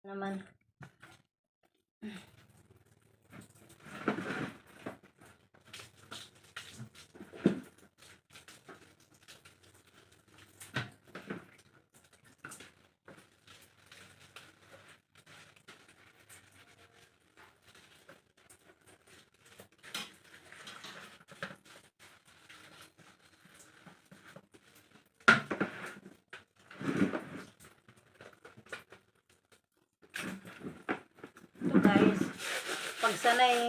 naman. Guys,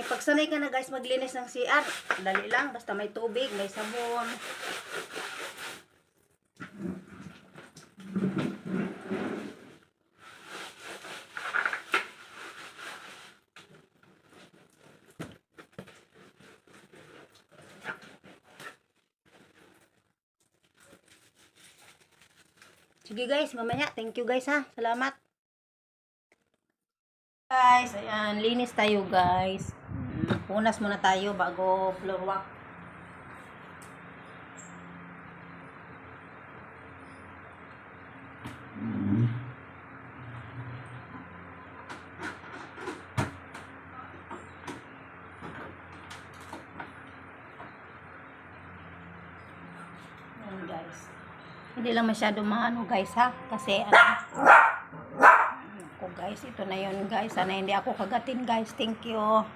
pagsanay ka na guys maglinis ng CR, dali lang, basta may tubig, may sabon. Sige guys, mamaya, thank you guys ha, salamat. Guys, ayan, linis tayo guys. Punas muna tayo bago floor walk. Ayan guys. Hindi lang masyado maano guys ha, kasi ano, guys, ito na yun guys. Sana hindi ako kagatin guys. Thank you.